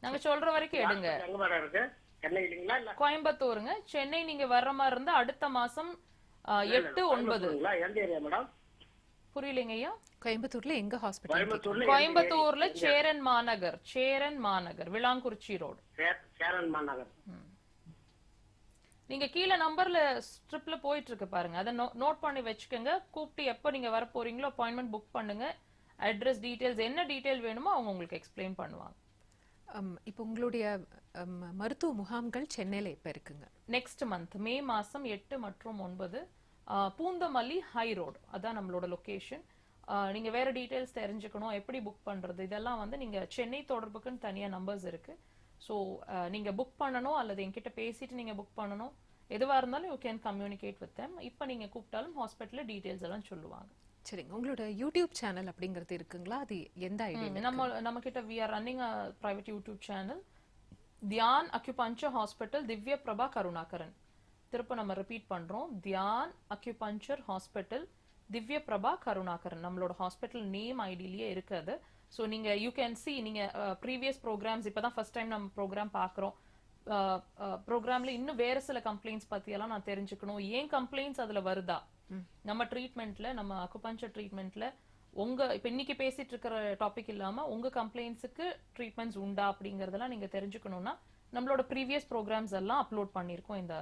நாங்க சொல்ற வரைக்கும் எடுங்க. கோயம்புத்தூருங்க. சென்னை நீங்க வர்ற மாதிரி இருந்தா அடுத்த மாசம் 8, 9. புரியலைங்க ஐயா? கோயம்புத்தூர்ல எங்க ஹாஸ்பிடல்? கோயம்புத்தூர்ல சேரன் மாநகர் விளாங்குறிச்சி ரோடு. சேரன் மாநகர். நீங்க கீழே நம்பர்ல ஸ்ட்ரிப்ல போயிட்டு இருக்கு பாருங்க, அதை நோட் பண்ணி வச்சுக்கோங்க. கூப்பிட்டு எப்ப நீங்க வர போறீங்களோ அப்பாயின்மெண்ட் புக் பண்ணுங்க. அட்ரஸ் டீடைல்ஸ் என்ன டீடைல் வேணுமோ அவங்க உங்களுக்கு எக்ஸ்பிளைன் பண்ணுவாங்க. இப்போ உங்களுடைய மருத்துவ முகாம்கள் சென்னையில இப்ப இருக்குங்க. நெக்ஸ்ட் மந்த் மே மாசம் 8 மற்றும் 9 பூந்தமல்லி ஹை ரோடு, அதான் நம்மளோட லொகேஷன். நீங்க வேற டீடைல்ஸ் தெரிஞ்சுக்கணும், எப்படி புக் பண்றது, இதெல்லாம் வந்து நீங்க சென்னை தொடர்புக்குன்னு தனியா நம்பர்ஸ் இருக்கு. ஸோ நீங்க புக் பண்ணணும் அல்லது என்கிட்ட பேசிட்டு நீங்க புக் பண்ணணும், எதுவா இருந்தாலும் you can communicate with them. இப்போ நீங்க கூப்பிட்டாலும் ஹாஸ்பிட்டல்ல டீடைல்ஸ் எல்லாம் சொல்லுவாங்க. சரிங்க. உங்களோட யூடியூப் சேனல் அப்படிங்கிறது இருக்குங்களா? அது எந்த ஐடியா? நம்ம கிட்ட we are running a private YouTube channel, Dhyan acupuncture hospital Divya Prabha Karunakaran. திருப்ப நம்ம ரிப்பீட் பண்றோம், தியான் அக்யூபஞ்சர் ஹாஸ்பிட்டல் திவ்ய பிரபா கருணாகரன். நம்மளோட ஹாஸ்பிட்டல் நேம் ஐடியிலேயே இருக்குது. ஸோ நீங்க யூ கேன் சி, நீங்க ப்ரீவியஸ் ப்ரோக்ராம்ஸ் இப்பதான் ஃபர்ஸ்ட் டைம் நம்ம ப்ரோக்ராம் பாக்குறோம். ப்ரோக்ராம்ல இன்னும் வேற சில கம்ப்ளைண்ட்ஸ் பத்தி எல்லாம் நான் தெரிஞ்சுக்கணும், ஏன் கம்ப்ளைண்ட்ஸ் அதுல வருதா, நம்ம ட்ரீட்மெண்ட்ல, நம்ம அக்குபஞ்சர் ட்ரீட்மெண்ட்ல உங்க இப்ப இன்னைக்கு பேசிட்டு இருக்கிற டாபிக் இல்லாம உங்க கம்ப்ளைண்ட்ஸுக்கு ட்ரீட்மெண்ட்ஸ் உண்டா அப்படிங்கறதெல்லாம் நீங்க தெரிஞ்சுக்கணும்னா நம்மளோட ப்ரீவியஸ் ப்ரோக்ராம்ஸ் எல்லாம் அப்லோட் பண்ணிருக்கோம் இந்த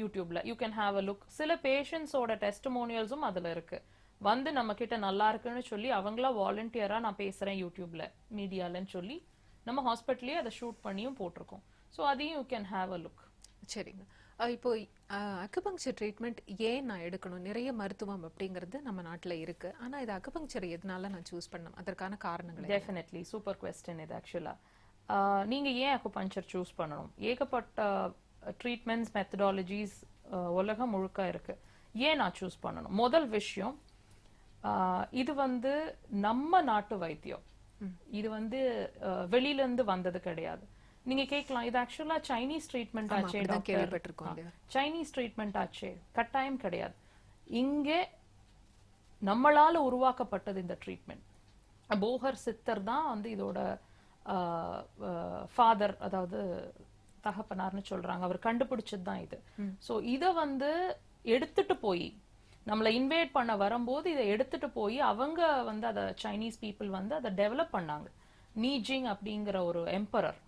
யூடியூப்ல. You can have a look. சில பேஷண்ட்ஸோட டெஸ்டிமோனியல்ஸும் அதுல இருக்கு. வந்து நம்ம கிட்ட நல்லா இருக்குன்னு சொல்லி அவங்களா வாலண்டியரா நான் பேசுறேன் யூடியூப்ல மீடியாலன்னு சொல்லி நம்ம ஹாஸ்பிட்டல்லே அதை ஷூட் பண்ணியும் போட்டிருக்கோம். ஸோ அதையும் you can have a look. சரிங்க. இப்போ அக்குபங்க்சர் ட்ரீட்மெண்ட் ஏன் நான் எடுக்கணும்? நிறைய மருத்துவம் அப்படிங்கிறது நம்ம நாட்டில் இருக்கு. ஆனா இது அக்குபங்க்சர் எதனால நான் சூஸ் பண்ணணும்? அதற்கான காரணங்கள்? டெஃபினெட்லி சூப்பர் குவெஸ்டின் இது. ஆக்சுவலா நீங்க ஏன் அக்குபஞ்சர் சூஸ் பண்ணணும்? ஏகப்பட்ட ட்ரீட்மெண்ட்ஸ் மெத்தடாலஜிஸ் உலகம் முழுக்க இருக்கு. ஏன் நான் சூஸ் பண்ணணும்? முதல் விஷயம், இது வந்து நம்ம நாட்டு வைத்தியம். இது வந்து வெளியில இருந்து வந்தது கிடையாது. நீங்க கேட்கலாம், இது ஆக்சுவலா சைனீஸ் ட்ரீட்மெண்ட் ஆச்சே டாக்டர், சைனீஸ் ட்ரீட்மெண்ட் ஆச்சே. கட்டாயம் கிடையாது. இங்கே நம்மளால உருவாக்கப்பட்டது இந்த ட்ரீட்மெண்ட். போகர் சித்தர் தான் வந்து இதோட ஃபாதர், அதாவது தகப்பனார்னு சொல்றாங்க. அவர் கண்டுபிடிச்சது தான் இது. ஸோ இதை வந்து எடுத்துட்டு போய் நம்மளை இன்வைட் பண்ண வரும்போது இதை எடுத்துட்டு போய் அவங்க வந்து அதை சைனீஸ் பீப்புள் வந்து அதை டெவலப் பண்ணாங்க. நீஜிங் அப்படிங்கிற ஒரு எம்பரர்,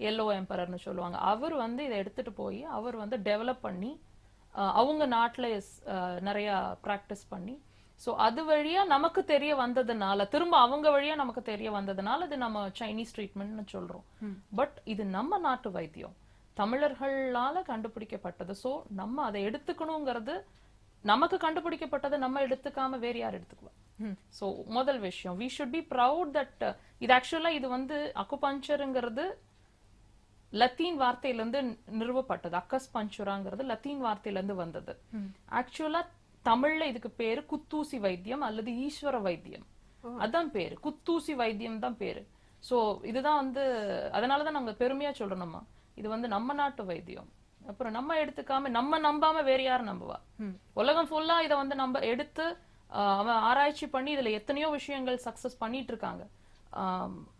எல்லோ எம்பரர்னு சொல்லுவாங்க, அவர் வந்து இதை எடுத்துட்டு போய் அவர் வந்து டெவலப் பண்ணி அவங்க நாட்டில் நிறைய ப்ராக்டிஸ் பண்ணி ஸோ அது வழியா நமக்கு தெரிய வந்ததுனால, திரும்ப அவங்க வழியா நமக்கு தெரிய வந்ததுனால இது நம்ம சைனீஸ் ட்ரீட்மெண்ட்னு சொல்றோம். பட் இது நம்ம நாட்டு வைத்தியம், தமிழர்களால கண்டுபிடிக்கப்பட்டது. ஸோ நம்ம அதை எடுத்துக்கணுங்கிறது, நமக்கு கண்டுபிடிக்கப்பட்டது நம்ம எடுத்துக்காம வேற யார் எடுத்துக்குவா? ஸோ முதல் விஷயம், we should be proud that இது ஆக்சுவலா இது வந்து அக்குபஞ்சருங்கிறது லத்தீன் வார்த்தையிலிருந்து நிறுவப்பட்டது. அக்கஸ் பஞ்சுராங்கிறது லத்தீன் வார்த்தையிலிருந்து வந்தது. ஆக்சுவலா தமிழ்ல இதுக்கு பேரு குத்தூசி வைத்தியம் அல்லது ஈஸ்வர வைத்தியம், அதான் பேரு. குத்தூசி வைத்தியம் தான் பேரு. சோ இதுதான் வந்து அதனாலதான் நாங்க பெருமையா சொல்றோம், நம்ம இது வந்து நம்ம நாட்டு வைத்தியம். அப்புறம் நம்ம எடுத்துக்காம நம்ம நம்பாம வேற யாரும் நம்புவா? உலகம் ஃபுல்லா இதை வந்து நம்ம எடுத்து அவன் ஆராய்ச்சி பண்ணி இதுல எத்தனையோ விஷயங்கள் சக்சஸ் பண்ணிட்டு இருக்காங்க.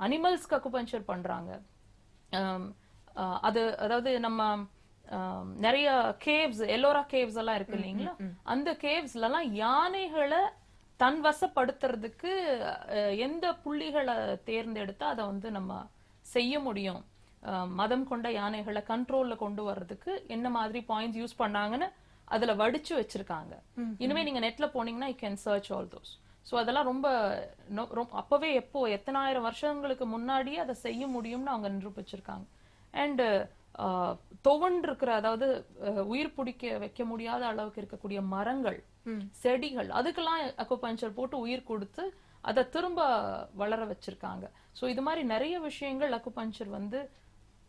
அனிமல்ஸ்க்கு அக்குபஞ்சர் பண்றாங்க. அது அதாவது நம்ம நிறைய கேவ்ஸ், எல்லோரா கேவ்ஸ் எல்லாம் இருக்கு இல்லைங்களா, அந்த கேவ்ஸ்ல எல்லாம் யானைகளை தன் வசப்படுத்துறதுக்கு எந்த புள்ளிகளை தேர்ந்தெடுத்தா அதை வந்து நம்ம செய்ய முடியும், மதம் கொண்ட யானைகளை கண்ட்ரோல்ல கொண்டு வர்றதுக்கு என்ன மாதிரி பாயிண்ட்ஸ் யூஸ் பண்ணாங்கன்னு அதுல வடிச்சு வச்சிருக்காங்க. இனிமே நீங்க நெட்ல போனீங்கன்னா you can search all those. So அதெல்லாம் ரொம்ப அப்பவே எப்போ எத்தனாயிரம் வருஷங்களுக்கு முன்னாடியே அதை செய்ய முடியும்னு அவங்க நிரூபிச்சிருக்காங்க. அண்ட் துவண்டு இருக்கிற, அதாவது உயிர் பிடிக்க வைக்க முடியாத அளவுக்கு இருக்கக்கூடிய மரங்கள், செடிகள், அதுக்கெல்லாம் அக்குபஞ்சர் போட்டு உயிர் கொடுத்து அதை திரும்ப வளர வச்சிருக்காங்க. ஸோ இது மாதிரி நிறைய விஷயங்கள் அக்குபஞ்சர் வந்து,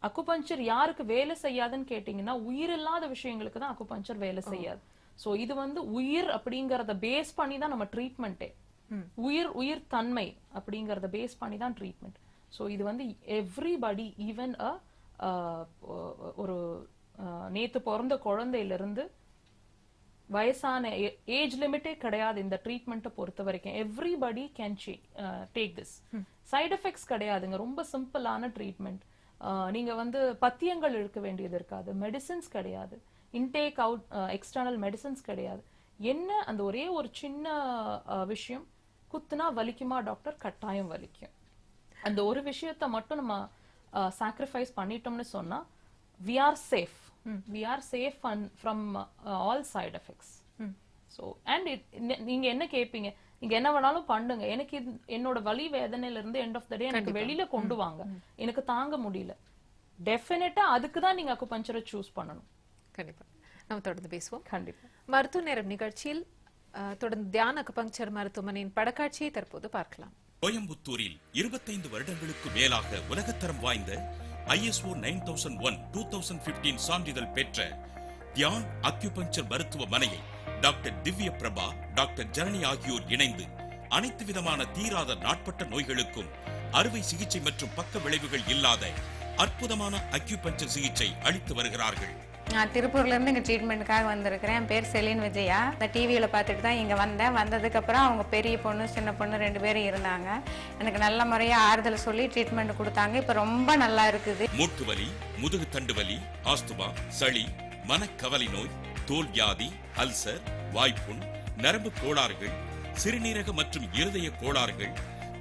அக்குபஞ்சர் யாருக்கு வேலை செய்யாதுன்னு கேட்டீங்கன்னா உயிர் இல்லாத விஷயங்களுக்கு தான் அக்குபஞ்சர் வேலை செய்யாது. ஸோ இது வந்து உயிர் அப்படிங்கறத பேஸ் பண்ணி தான் நம்ம ட்ரீட்மெண்ட்டே, உயிர் தன்மை அப்படிங்கறத பேஸ் பண்ணி தான் ட்ரீட்மெண்ட். ஸோ இது வந்து எவ்ரிபடி, ஈவன் ஒரு நேத்து பிறந்த குழந்தையிலிருந்து வயசான ஏஜ் லிமிட்டே கிடையாது இந்த ட்ரீட்மெண்ட்டை பொறுத்த வரைக்கும். Everybody can take this. Side effects கிடையாதுங்க, ரொம்ப சிம்பிளான ட்ரீட்மெண்ட். நீங்க வந்து பத்தியங்கள் இழுக்க வேண்டியது இருக்காது, மெடிசின்ஸ் கிடையாது, இன்டேக் அவுட் எக்ஸ்டர்னல் மெடிசின்ஸ் கிடையாது. என்ன அந்த ஒரே ஒரு சின்ன விஷயம், குத்துனா வலிக்குமா டாக்டர்? கட்டாயம் வலிக்கும். அந்த ஒரு விஷயத்த மட்டும் நம்ம sacrifice பண்ணிட்டோம்னு சொன்னா we are safe from all side effects. So and நீங்க என்ன கேப்பீங்க, நீங்க என்ன வேணாலும் பண்ணுங்க, எனக்கு என்னோட வலி வேதனையில இருந்து எண்ட் ஆஃப் த டே எனக்கு வெளியில கொண்டு வாங்க, எனக்கு தாங்க முடியல, டெஃபினட்டா அதுக்கு தான் நீங்க அக்குபஞ்சரை சூஸ் பண்ணணும். கண்டிப்பா நம்ம தொடர்ந்து பேசுவோம். கண்டிப்பா. மருத்துவ நேரம் நிகழ்ச்சியில் தொடர்ந்து தியான அக்குபஞ்சர் மருத்துவமனையின் படக்காட்சியை தற்போது பார்க்கலாம். கோயம்புத்தூரில் 25 வருடங்களுக்கு மேலாக உலகத்தரம் வாய்ந்த ISO 9001-2015 சான்றிதழ் பெற்ற தியான் அக்யூபஞ்சர் மருத்துவமனையை டாக்டர் திவ்ய பிரபா, டாக்டர் ஜனனி ஆகியோர் இணைந்து அனைத்து விதமான தீராத நாட்பட்ட நோய்களுக்கும் அறுவை சிகிச்சை மற்றும் பக்க விளைவுகள் இல்லாத அற்புதமான அக்யூபஞ்சர் சிகிச்சை அளித்து வருகிறார்கள். நான் திருப்பூர்ல இருந்து இங்க ட்ரீட்மெண்ட்டுக்காக வந்திருக்கிறேன். என் பேர் செலின் விஜயா. இந்த டிவியில பார்த்துட்டு தான் இங்க வந்தேன். வந்ததுக்கு அப்புறம் அவங்க பெரிய பொண்ணு சின்ன பொண்ணு 2 பேரும் இருந்தாங்க. எனக்கு நல்ல முறையா ஆறுதல் சொல்லி ட்ரீட்மெண்ட் கொடுத்தாங்க. இப்ப ரொம்ப நல்லா இருக்குது. மூட்டு வலி, முதுகு தண்டு வலி, ஆஸ்துமா, சளி, மனக்கவலை நோய், தோல் வியாதி, அல்சர், வாய்ப்புண், நரம்பு கோளாறுகள், சிறுநீரக மற்றும் இருதய கோளாறுகள்,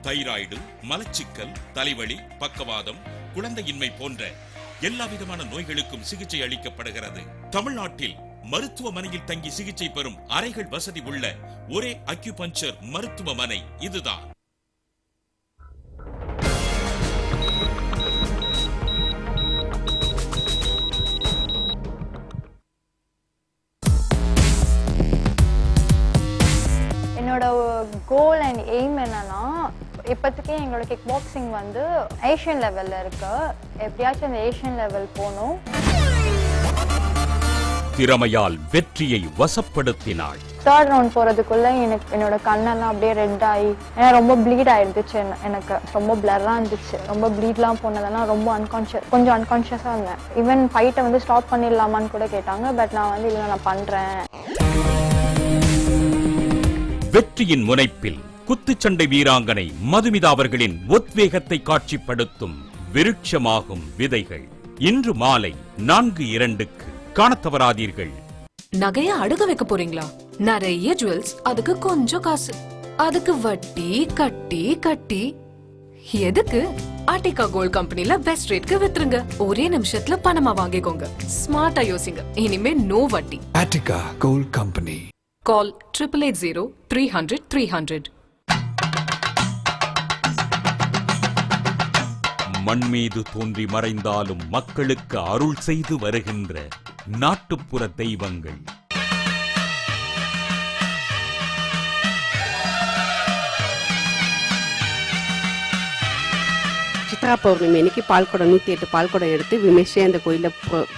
தைராய்டு, மலச்சிக்கல், தலைவலி, பக்கவாதம், குழந்தையின்மை போன்ற எல்லா விதமான நோய்களுக்கும் சிகிச்சை அளிக்கப்படுகிறது. தமிழ்நாட்டில் மருத்துவமனையில் தங்கி சிகிச்சை பெறும் அறைகள் வசதி உள்ள ஒரே அக்யூபஞ்சர் மருத்துவமனை இதுதான். என்னோட கோல் அண்ட் எய்ம் என்னன்னா, இப்போதைக்கு எங்களோட கிக் பாக்ஸிங் வந்து ஏஷியன் லெவலில் இருக்கு. எப்படியாச்சும் அந்த ஏஷியன் லெவல் போகணும். திறமையால் வெற்றியை வசப்படுத்தினாள். 3rd ரவுண்ட் போகிறதுக்குள்ள என்னோட கண்ணெல்லாம் அப்படியே ரெட் ஆகி, ஏன்னா ரொம்ப ப்ளீட் ஆயிருந்துச்சு, எனக்கு ரொம்ப பிளர்ராக இருந்துச்சு. ரொம்ப ப்ளீட்லாம் போனதெல்லாம் ரொம்ப கொஞ்சம் அன்கான்ஷியஸாக இருந்தேன். ஈவன் ஃபைட்டை வந்து ஸ்டாப் பண்ணிடலாமான்னு கூட கேட்டாங்க. பட் நான் வந்து இல்லை, நான் பண்ணுறேன். வெற்றியின் முனைப்பில் குத்துச்சண்டை வீராங்கனை மதுமிதா அவர்களின் உத்வேகத்தை காட்சிப்படுத்தும் விருட்சமாகும் விதைகள் இன்று மாலை 4:02 காணத் தவறாதீர்கள். நகைய அடகு வைக்க போறீங்களா? நிறைய ஜுவல்ஸ், அதுக்கு கொஞ்சம் காசு, அதுக்கு வட்டி கட்டி கட்டி எதுக்கு? ஆர்டிகா கோல்ட் கம்பெனில பெஸ்ட் ரேட்க்கு வித்துருங்க. ஒரே நிமிஷத்துல பணமா வாங்கிக்கோங்க. ஸ்மார்ட்டா யோசிங்க. இனிமே நோ வட்டி. ஆர்டிகா கோல்ட் கம்பெனி. Call 880-300-300. மண் மீது தோன்றி மறைந்தாலும் மக்களுக்கு அருள் செய்து வருகின்ற நாட்டுப்புற தெய்வங்கள். சித்ரா பௌர்ணமி அன்னைக்கு பால்குடம் 108 பால்குடம் எடுத்து விமர்சையாக அந்த கோயிலில்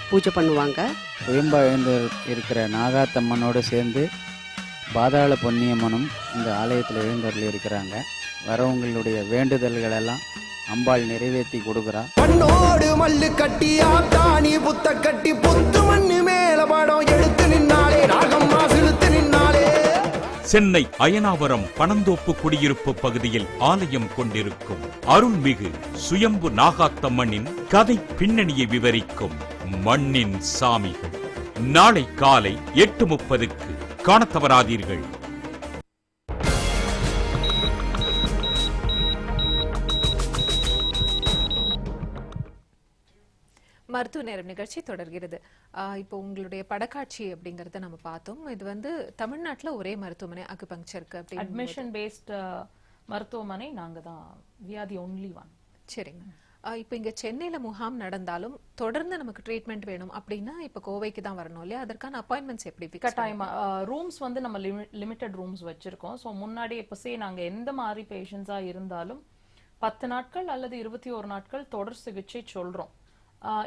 பூஜை பண்ணுவாங்க. சுயம்பா எழுந்து இருக்கிற நாகாத்தம்மனோடு சேர்ந்து பாதாள பொன்னியம்மனும் இந்த ஆலயத்தில் எழுந்தருளி இருக்கிறாங்க. வரவங்களுடைய வேண்டுதல்கள் எல்லாம் அம்பாள் நிறைவேற்றி கொடுக்குறா. மண்ணோடு மல்லு கட்டி ஆத்தாணி புத்த கட்டி புத்து மண்ணு மேல படம் எடுத்து நின்னாலே நாகம்மா செலுத்து நின்னாலே. சென்னை அயனாவரம் பனந்தோப்பு குடியிருப்பு பகுதியில் ஆலயம் கொண்டிருக்கும் அருள்மிகு சுயம்பு நாகாத்தம்மனின் கதை பின்னணியை விவரிக்கும் மண்ணின் சாமிகள். நாளை காலை 8:30க்கு காணத் தவறாதீர்கள். மருத்துவ நேரம் நிகழ்ச்சி தொடர்கிறது. இப்போ உங்களுடைய படக்காட்சி அப்படிங்கறத நம்ம பார்த்தோம். இது வந்து தமிழ்நாட்டுல ஒரே மருத்துவமனை அக்குபங்க்சருக்கு அப்படி அட்மிஷன் பேஸ்ட் மருத்துவமனை நாங்க தான். we are the only one. சரிங்க. இப்போ இங்க சென்னையில முகாம் நடந்தாலும் தொடர்ந்து நமக்கு ட்ரீட்மெண்ட் வேணும் அப்படின்னா இப்போ கோவைக்கு தான் வரணும் இல்லையா? அதற்கான அப்பாயின்மெண்ட்ஸ் எப்படி கட்டாயமா ரூம்ஸ் வந்து நம்ம லிமிட்டட் ரூம்ஸ் வச்சிருக்கோம். ஸோ முன்னாடி இப்போ நாங்க எந்த மாதிரி பேஷண்ட்ஸா இருந்தாலும் 10 நாட்கள் அல்லது 21 நாட்கள் தொடர் சிகிச்சை சொல்றோம்.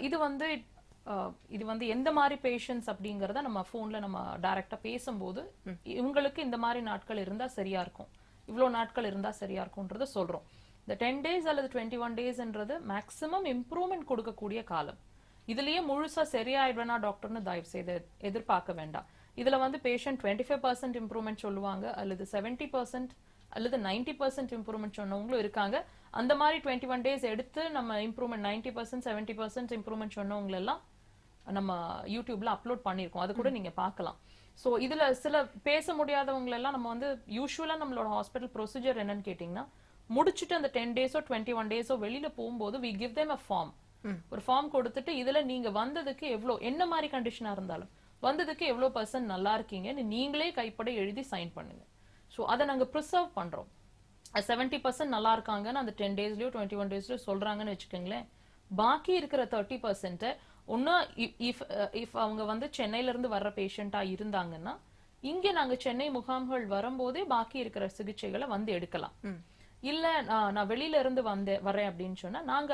இது வந்து எந்த மாதிரி பேஷண்ட்ஸ் அப்படிங்கறத நம்ம போன்ல நம்ம டைரக்டா பேசும்போது இவங்களுக்கு இந்த மாதிரி நாட்கள் இருந்தா சரியா இருக்கும், இவ்வளவு நாட்கள் இருந்தா சரியா இருக்கும்ன்றத சொல்றோம். இந்த 10 டேஸ் அல்லது 21 டேஸ்ன்றது மேக்ஸிமம் இம்ப்ரூவ்மெண்ட் கொடுக்கக்கூடிய காலம். இதுலயே முழுசா சரியாயிடுவேனா டாக்டர்னு தயவு செய்து எதிர்பார்க்க வேண்டாம். இதுல வந்து பேஷண்ட் 25% இம்ப்ரூவ்மெண்ட் சொல்லுவாங்க, அல்லது 70% அல்லது 90% இம்ப்ரூவ்மெண்ட் சொன்னவங்களும் இருக்காங்க. அந்த மாதிரி 21 டேஸ் எடுத்து நம்ம இம்ப்ரூவ்மெண்ட் 90% 70% இம்ப்ரூவ்மெண்ட் சொன்னவங்க எல்லாம் நம்ம யூடியூப்ல அப்லோட் பண்ணிருக்கோம். அது கூட நீங்க பார்க்கலாம். சோ இதுல சில பேச முடியாதவங்க எல்லாம் நம்ம வந்து யூசுவலா நம்மளோட ஹாஸ்பிட்டல் ப்ரொசீஜர் என்னன்னு கேட்டீங்கன்னா, முடிச்சுட்டு அந்த 10 டேஸோ 21 டேஸோ வெளியில போகும்போது we give them a form. ஒரு ஃபார்ம் கொடுத்துட்டு இதுல நீங்க வந்ததுக்கு எவ்வளவு என்ன மாதிரி கண்டிஷனா இருந்தாலும் வந்ததுக்கு எவ்வளவு % நல்லா இருக்கீங்கன்னு நீங்களே கைப்பட எழுதி சைன் பண்ணுங்க. சோ அதை நாங்க ப்ரிசர்வ் பண்றோம். 70% நல்லா இருக்காங்கன்னு அந்த 10 டேஸ்லயோ 21 டேஸ்லயோ சொல்றாங்கன்னு வச்சுக்கோங்களேன். பாக்கி இருக்கிற 30% ஒன்னு இஃப் அவங்க வந்து சென்னையில இருந்து வர்ற பேஷண்டா இருந்தாங்கன்னா இங்க நாங்க சென்னை முகாம்கள் வரும்போதே பாக்கி இருக்கிற சிகிச்சைகளை வந்து எடுக்கலாம். இல்ல நான் வெளியில இருந்து வரேன் அப்படின்னு சொன்னா நாங்க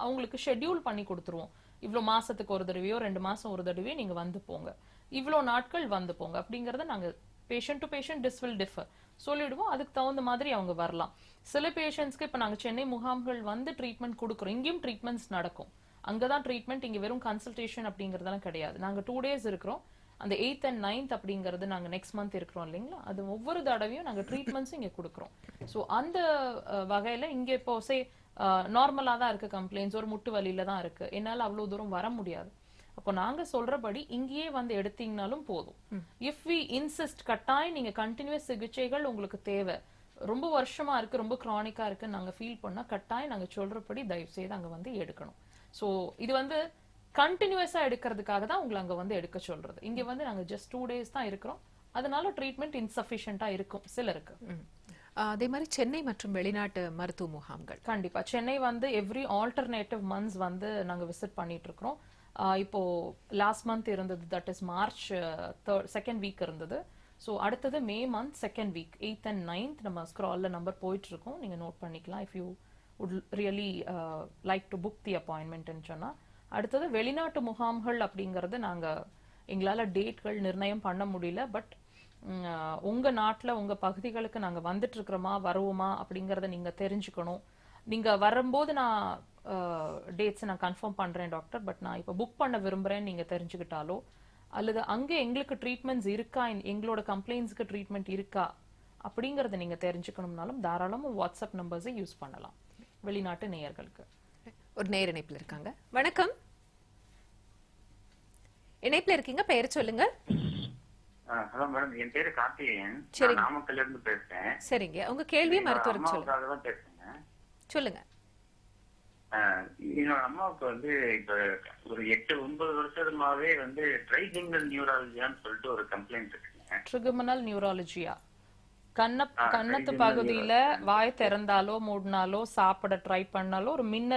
அவங்களுக்கு ஷெட்யூல் பண்ணி கொடுத்துருவோம். இவ்வளவு மாசத்துக்கு ஒரு தடவையோ 2 மாசம் ஒரு தடவையோ நீங்க வந்து போங்க, இவ்வளவு நாட்கள் வந்து போங்க அப்படிங்கறத நாங்க patient to patient this will differ சொல்லிடுவோம். அதுக்கு தகுந்த மாதிரி அவங்க வரலாம். சில பேஷண்ட்ஸ்க்கு இப்ப நாங்க சென்னை முகாம்கள் வந்து ட்ரீட்மெண்ட் கொடுக்குறோம். இங்கேயும் ட்ரீட்மெண்ட்ஸ் நடக்கும். அங்கதான் ட்ரீட்மெண்ட், இங்க வெறும் கன்சல்டேஷன் அப்படிங்கறதெல்லாம் கிடையாது. நாங்க 2 டேஸ் இருக்கிறோம். அந்த 8th and 9th அப்படிங்கறது நாங்க நெக்ஸ்ட் மந்த் இருக்கிறோம் இல்லைங்களா? அது ஒவ்வொரு தடவையும் நாங்க ட்ரீட்மெண்ட்ஸ் இங்க கொடுக்குறோம். சோ அந்த வகையில இங்க இப்போ நார்மலா தான் இருக்கு கம்ப்ளைண்ட்ஸ், ஒரு முட்டு வலியில தான் இருக்கு, என்னால அவ்வளவு தூரம் வர முடியாது. அப்போ நாங்க சொல்றபடி இங்கேயே வந்து எடுத்தீங்கனாலும் போதும். இஃப் வி இன்சிஸ்ட் கட்டாயம் நீங்க கண்டினியூஸ் சிகிச்சைகள் உங்களுக்கு தேவை, ரொம்ப வருஷமா இருக்கு, ரொம்ப கிரானிக்கா இருக்கு நாங்க ஃபீல் பண்ணா கட்டாயம் நாங்க சொல்றபடி தயவு செய்து அங்க வந்து எடுக்கணும். சோ இது வந்து கண்டினியூஸா எடுக்கிறதுக்காக தான் உங்களை அங்க வந்து எடுக்க சொல்றது. இங்க வந்து நாங்க ஜஸ்ட் 2 டேஸ் தான் இருக்கிறோம். அதனால ட்ரீட்மெண்ட் இன்சஃபிஷியன்ட்டா இருக்கும் சிலருக்கு. அதே மாதிரி சென்னை மற்றும் வெளிநாட்டு மருத்துவ முகாம்கள் கண்டிப்பா சென்னை வந்து எவ்ரி ஆல்டர்னேட்டிவ் மந்த்ஸ் வந்து நாங்க விசிட் பண்ணிட்டு இருக்கிறோம். இப்போ லாஸ்ட் மந்த் இருந்தது, that is March 2nd week இருந்தது. ஸோ அடுத்தது May month 2nd week 8th and 9th நம்ம ஸ்க்ரால்ல நம்பர் போயிட்டு இருக்கோம், நீங்க நோட் பண்ணிக்கலாம். If you would really like to book the அப்பாயின்மெண்ட்னு சொன்னா. அடுத்தது வெளிநாட்டு முகாம்கள் அப்படிங்கறது நாங்க எங்களால டேட்கள் நிர்ணயம் பண்ண முடியல. பட் உங்க நாட்டுல உங்க பகுதிகளுக்கு நாங்க வந்துட்டு இருக்கிறோமா வருவோமா அப்படிங்கறத நீங்க தெரிஞ்சுக்கணும். நீங்க வரும்போது நான் டேட்ஸ் நான் கன்ஃபார்ம் பண்றேன் டாக்டர், பட் நான் இப்போ புக் பண்ண விரும்புறேன்னு நீங்க தெரிஞ்சுக்கிட்டாலோ, அல்லது அங்க எங்களுக்கு ட்ரீட்மெண்ட்ஸ் இருக்கா, எங்களோட கம்ப்ளைண்ட்ஸ்க்கு ட்ரீட்மெண்ட் இருக்கா அப்படிங்கறத நீங்க தெரிஞ்சுக்கணும்னாலும் தாராளமா வாட்ஸ்அப் நம்பர்ஸை யூஸ் பண்ணலாம் வெளிநாட்டு நேயர்களுக்கு. ஒரு நேயர் இணைப்புல இருக்காங்க. வணக்கம், இணைப்புல இருக்கீங்க, பெயர் சொல்லுங்க. ஹலோ மேடம், என் பேரு கார்த்திகேயன், நாமக்கல்ல இருந்து பேசுறேன். சரிங்க, உங்க கேள்வியை மருத்துவருக்கு சொல்லுங்க. பேசுறேன், சொல்லுங்க. என்னோட அம்மாவுக்கு வந்து இப்ப ஒரு 8-9 வருஷமாவே வந்து ட்ரைஜிங்கல் நியூராலஜியான்னு சொல்லிட்டு ஒரு கம்ப்ளைண்ட் இருக்குங்க. இருக்கேன். ட்ரிகமினல் நியூராலஜியா? கன்னத்து பகுதியில வாய் திறந்தாலோ மூடினாலோ சாப்பிட ட்ரை பண்ணாலோ ஒரு மின்னல்